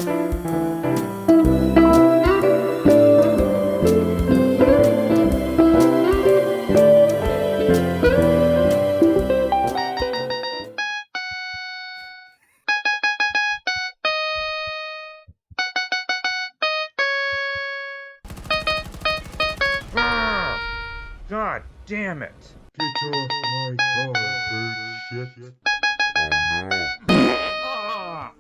Ah! God damn it! Get off my car, bird shit. Ah!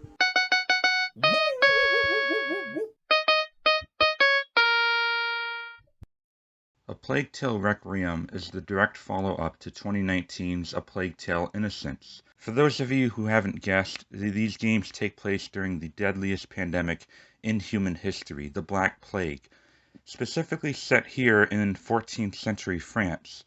A Plague Tale Requiem is the direct follow-up to 2019's A Plague Tale Innocence. For those of you who haven't guessed, these games take place during the deadliest pandemic in human history, the Black Plague, specifically set here in 14th century France.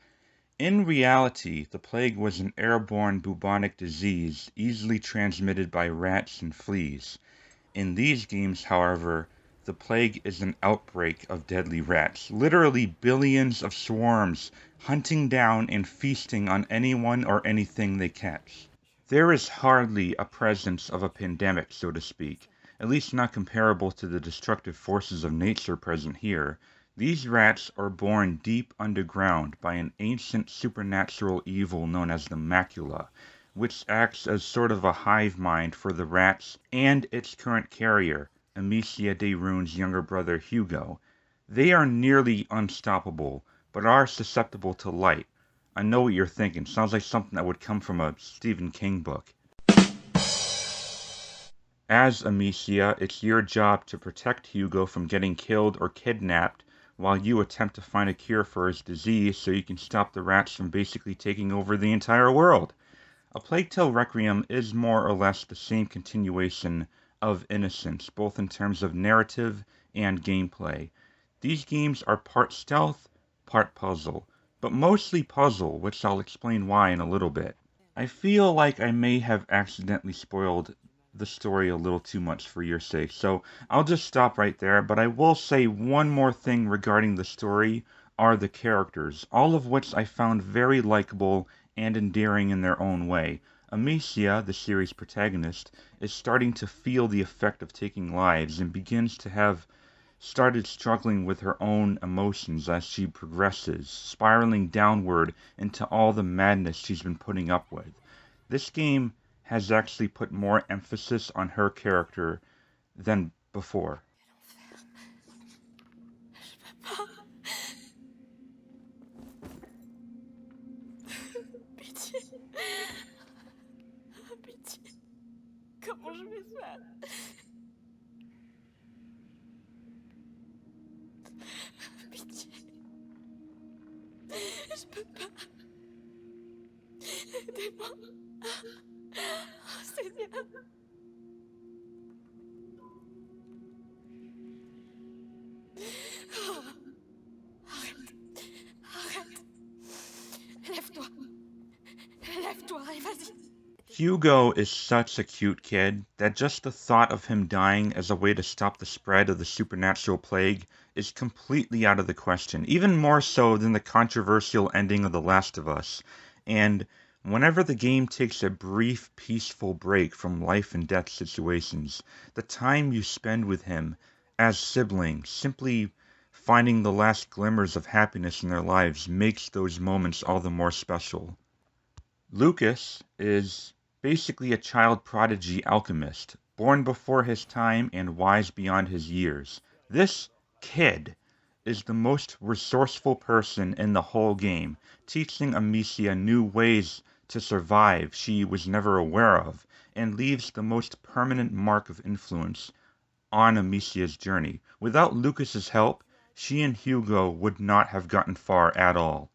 In reality, the plague was an airborne bubonic disease easily transmitted by rats and fleas. In these games, however, the plague is an outbreak of deadly rats, literally billions of swarms hunting down and feasting on anyone or anything they catch. There is hardly a presence of a pandemic, so to speak, at least not comparable to the destructive forces of nature present here. These rats are born deep underground by an ancient supernatural evil known as the macula, which acts as sort of a hive mind for the rats and its current carrier, Amicia de Rune's younger brother Hugo. They are nearly unstoppable, but are susceptible to light. I know what you're thinking. Sounds like something that would come from a Stephen King book. As Amicia, it's your job to protect Hugo from getting killed or kidnapped while you attempt to find a cure for his disease so you can stop the rats from basically taking over the entire world. A Plague Tale Requiem is more or less the same continuation of Innocence, both in terms of narrative and gameplay. These games are part stealth, part puzzle, but mostly puzzle, which I'll explain why in a little bit. I feel like I may have accidentally spoiled the story a little too much for your sake, so I'll just stop right there, but I will say one more thing regarding the story are the characters, all of which I found very likable and endearing in their own way. Amicia, the series protagonist, is starting to feel the effect of taking lives and begins to have started struggling with her own emotions as she progresses, spiraling downward into all the madness she's been putting up with. This game has actually put more emphasis on her character than before. Pitié. Pitié. Comment je vais faire? Pitié. Je peux pas. Aidez-moi. Oh, Seigneur. Oh. Arrête. Arrête. Lève-toi. Lève-toi et vas-y. Hugo is such a cute kid that just the thought of him dying as a way to stop the spread of the supernatural plague is completely out of the question, even more so than the controversial ending of The Last of Us. And whenever the game takes a brief, peaceful break from life and death situations, the time you spend with him as siblings, simply finding the last glimmers of happiness in their lives, makes those moments all the more special. Lucas is basically a child prodigy alchemist, born before his time and wise beyond his years. This kid is the most resourceful person in the whole game, teaching Amicia new ways to survive she was never aware of, and leaves the most permanent mark of influence on Amicia's journey. Without Lucas's help, she and Hugo would not have gotten far at all.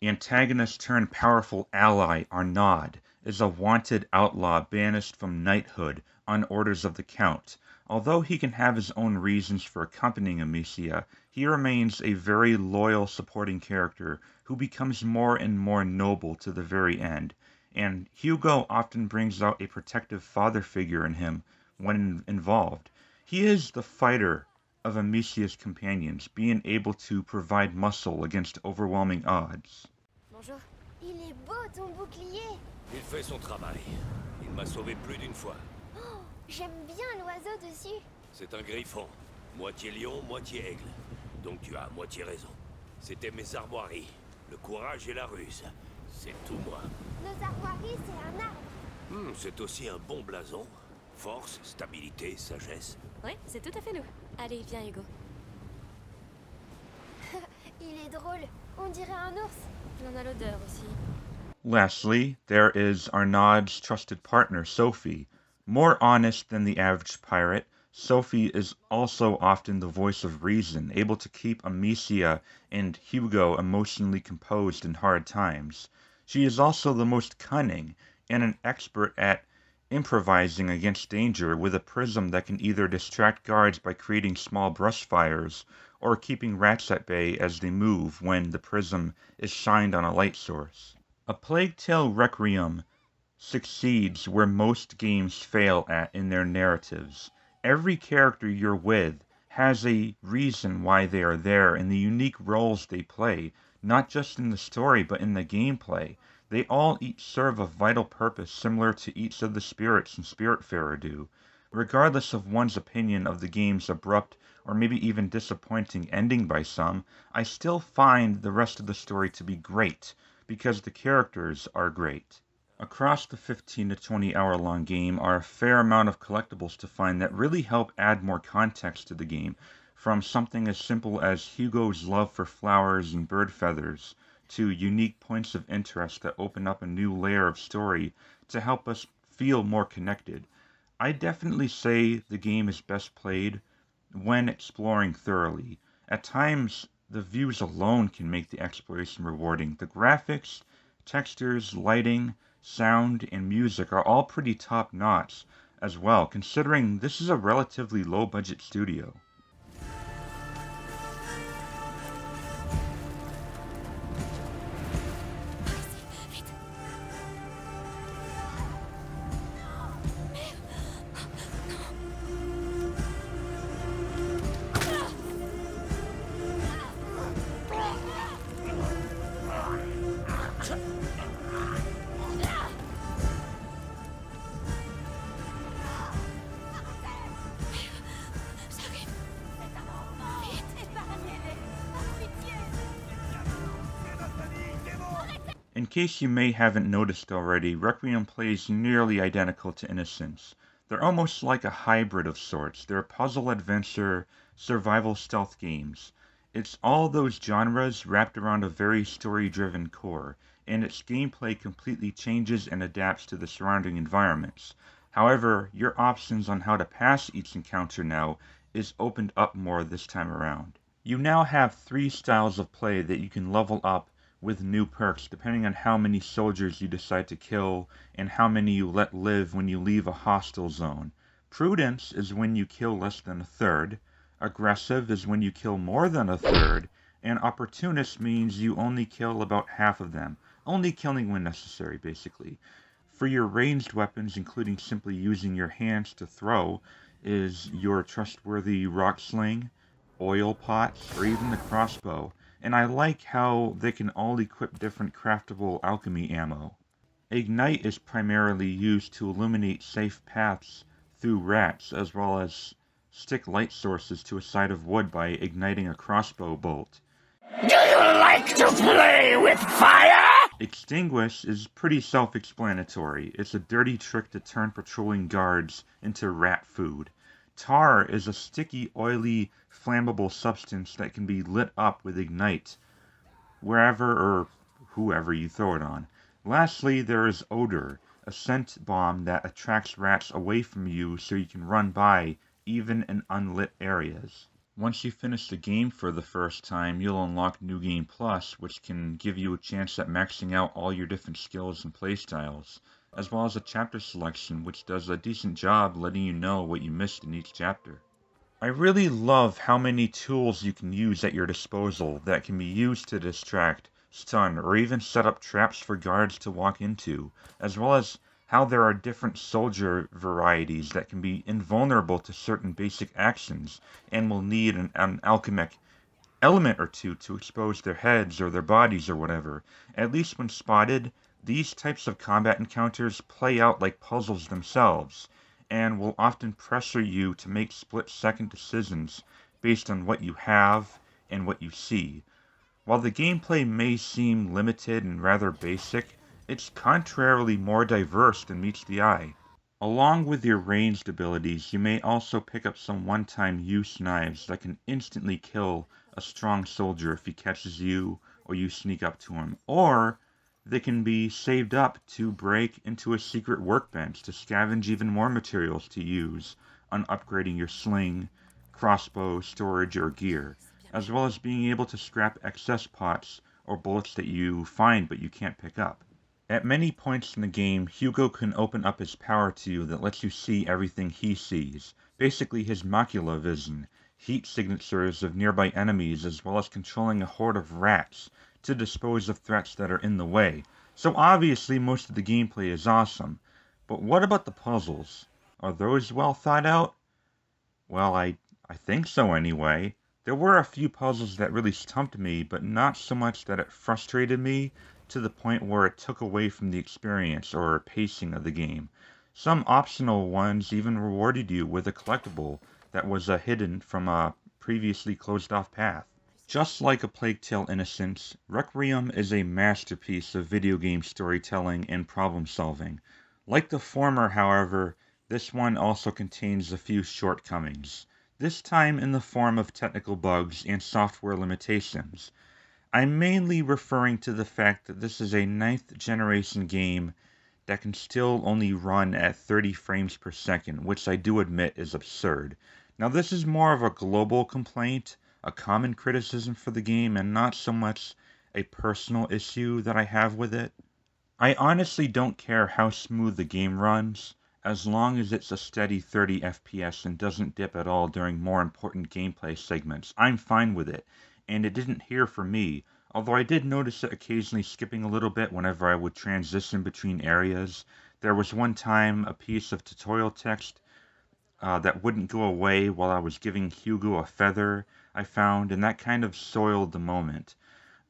Antagonist turned powerful ally Arnaud is a wanted outlaw banished from knighthood on orders of the Count. Although he can have his own reasons for accompanying Amicia, he remains a very loyal supporting character who becomes more and more noble to the very end, and Hugo often brings out a protective father figure in him when involved. He is the fighter of Amicia's companions, being able to provide muscle against overwhelming odds. Bonjour. Il est beau ton bouclier. Il fait son travail. Il m'a sauvé plus d'une fois. Oh, j'aime bien l'oiseau dessus. C'est un griffon. Moitié lion, moitié aigle. Donc tu as moitié raison. C'était mes armoiries. Le courage et la ruse. C'est tout moi. Nos armoiries, c'est un arbre. C'est aussi un bon blason. Force, stabilité, sagesse. Ouais, c'est tout à fait nous. Allez, viens, Hugo. Il est drôle. On dirait un ours. Il en a l'odeur aussi. Lastly, there is Arnaud's trusted partner, Sophie. More honest than the average pirate, Sophie is also often the voice of reason, able to keep Amicia and Hugo emotionally composed in hard times. She is also the most cunning and an expert at improvising against danger with a prism that can either distract guards by creating small brush fires or keeping rats at bay as they move when the prism is shined on a light source. A Plague Tale Requiem succeeds where most games fail at in their narratives. Every character you're with has a reason why they are there and the unique roles they play, not just in the story but in the gameplay. They all each serve a vital purpose similar to each of the spirits in Spiritfarer do. Regardless of one's opinion of the game's abrupt or maybe even disappointing ending by some, I still find the rest of the story to be great, because the characters are great. Across the 15 to 20 hour long game are a fair amount of collectibles to find that really help add more context to the game, from something as simple as Hugo's love for flowers and bird feathers, to unique points of interest that open up a new layer of story to help us feel more connected. I definitely say the game is best played when exploring thoroughly. At times, the views alone can make the exploration rewarding. The graphics, textures, lighting, sound, and music are all pretty top notch as well, considering this is a relatively low budget studio. Vite. Ça arrive. Vite. Épargnez-les. Par pitié. In case you may haven't noticed already, Requiem plays nearly identical to Innocence. They're almost like a hybrid of sorts. They're puzzle adventure, survival stealth games. It's all those genres wrapped around a very story-driven core, and its gameplay completely changes and adapts to the surrounding environments. However, your options on how to pass each encounter now is opened up more this time around. You now have 3 styles of play that you can level up with new perks depending on how many soldiers you decide to kill and how many you let live when you leave a hostile zone. Prudence is when you kill less than a third, aggressive is when you kill more than a third, and opportunist means you only kill about half of them, only killing when necessary basically. For your ranged weapons, including simply using your hands to throw, is your trustworthy rock sling, oil pots, or even the crossbow, and I like how they can all equip different craftable alchemy ammo. Ignite is primarily used to illuminate safe paths through rats, as well as stick light sources to a side of wood by igniting a crossbow bolt. Do you like to play with fire? Extinguish is pretty self-explanatory. It's a dirty trick to turn patrolling guards into rat food. Tar is a sticky, oily, flammable substance that can be lit up with Ignite, wherever or whoever you throw it on. Lastly, there is Odor, a scent bomb that attracts rats away from you so you can run by, even in unlit areas. Once you finish the game for the first time, you'll unlock New Game Plus, which can give you a chance at maxing out all your different skills and playstyles, as well as a chapter selection, which does a decent job letting you know what you missed in each chapter. I really love how many tools you can use at your disposal that can be used to distract, stun, or even set up traps for guards to walk into, as well as how there are different soldier varieties that can be invulnerable to certain basic actions and will need an alchemic element or two to expose their heads or their bodies or whatever. At least when spotted, these types of combat encounters play out like puzzles themselves, and will often pressure you to make split-second decisions based on what you have and what you see. While the gameplay may seem limited and rather basic, it's contrarily more diverse than meets the eye. Along with your ranged abilities, you may also pick up some one-time use knives that can instantly kill a strong soldier if he catches you or you sneak up to him, or they can be saved up to break into a secret workbench to scavenge even more materials to use on upgrading your sling, crossbow, storage, or gear, as well as being able to scrap excess pots or bullets that you find but you can't pick up. At many points in the game, Hugo can open up his power to you that lets you see everything he sees, basically his macula vision, heat signatures of nearby enemies, as well as controlling a horde of rats to dispose of threats that are in the way. So obviously most of the gameplay is awesome. But what about the puzzles? Are those well thought out? Well, I think so anyway. There were a few puzzles that really stumped me, but not so much that it frustrated me to the point where it took away from the experience or pacing of the game. Some optional ones even rewarded you with a collectible that was hidden from a previously closed off path. Just like A Plague Tale Innocence, Requiem is a masterpiece of video game storytelling and problem solving. Like the former, however, this one also contains a few shortcomings, this time in the form of technical bugs and software limitations. I'm mainly referring to the fact that this is a ninth generation game that can still only run at 30 frames per second, which I do admit is absurd. Now, this is more of a global complaint, a common criticism for the game, and not so much a personal issue that I have with it. I honestly don't care how smooth the game runs, as long as it's a steady 30 FPS and doesn't dip at all during more important gameplay segments. I'm fine with it, and it didn't here for me, although I did notice it occasionally skipping a little bit whenever I would transition between areas. There was one time a piece of tutorial text that wouldn't go away while I was giving Hugo a feather I found, and that kind of soiled the moment.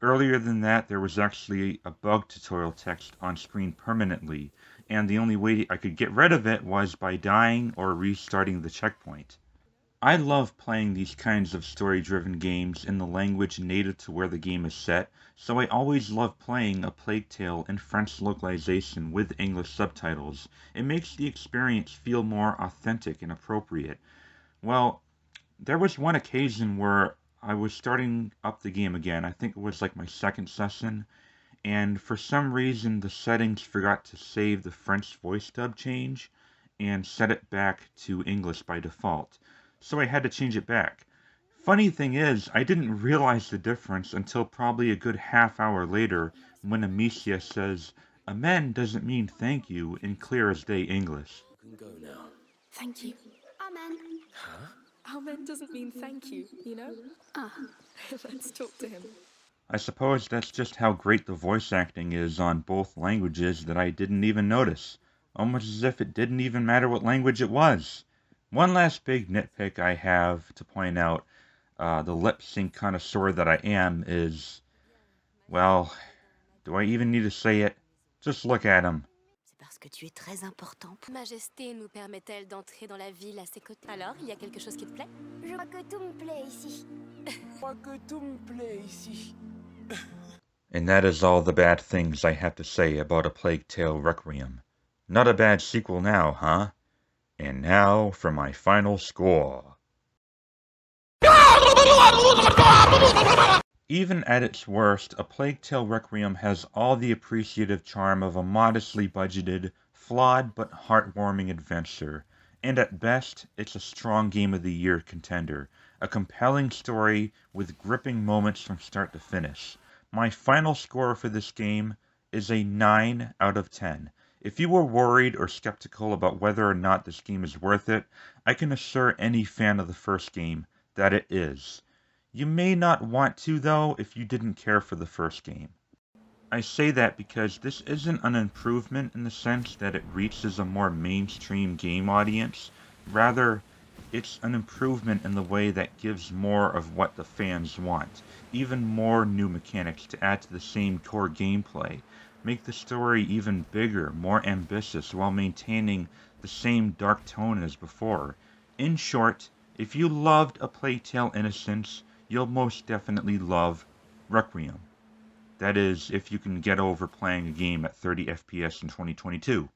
Earlier than that, there was actually a bug tutorial text on screen permanently, and the only way I could get rid of it was by dying or restarting the checkpoint. I love playing these kinds of story-driven games in the language native to where the game is set, so I always love playing A Plague Tale in French localization with English subtitles. It makes the experience feel more authentic and appropriate. Well, there was one occasion where I was starting up the game again. I think it was like my second session, and for some reason the settings forgot to save the French voice dub change and set it back to English by default. So I had to change it back. Funny thing is, I didn't realize the difference until probably a good half hour later when Amicia says, "Amen" doesn't mean thank you in clear as day English. You can go now. Thank you. Amen. Amen doesn't mean thank you, you know? Ah. Let's talk to him. I suppose that's just how great the voice acting is on both languages that I didn't even notice. Almost as if it didn't even matter what language it was. One last big nitpick I have to point out, the lip sync connoisseur that I am, is, well, do I even need to say it? Just look at him. C'est parce que tu es très important. Majesté nous permet-elle d'entrer dans la ville à ses côtés? Alors, il y a quelque chose qui te plaît? Je crois que tout me plaît ici. And that is all the bad things I have to say about A Plague Tale Requiem. Not a bad sequel now, huh? And now for my final score. Even at its worst, A Plague Tale Requiem has all the appreciative charm of a modestly budgeted, flawed but heartwarming adventure, and at best, it's a strong Game of the Year contender, a compelling story with gripping moments from start to finish. My final score for this game is a 9 out of 10. If you were worried or skeptical about whether or not this game is worth it, I can assure any fan of the first game that it is. You may not want to, though, if you didn't care for the first game. I say that because this isn't an improvement in the sense that it reaches a more mainstream game audience. Rather, it's an improvement in the way that gives more of what the fans want. Even more new mechanics to add to the same core gameplay. Make the story even bigger, more ambitious, while maintaining the same dark tone as before. In short, if you loved A Plague Tale Innocence, you'll most definitely love Requiem. That is, if you can get over playing a game at 30 FPS in 2022.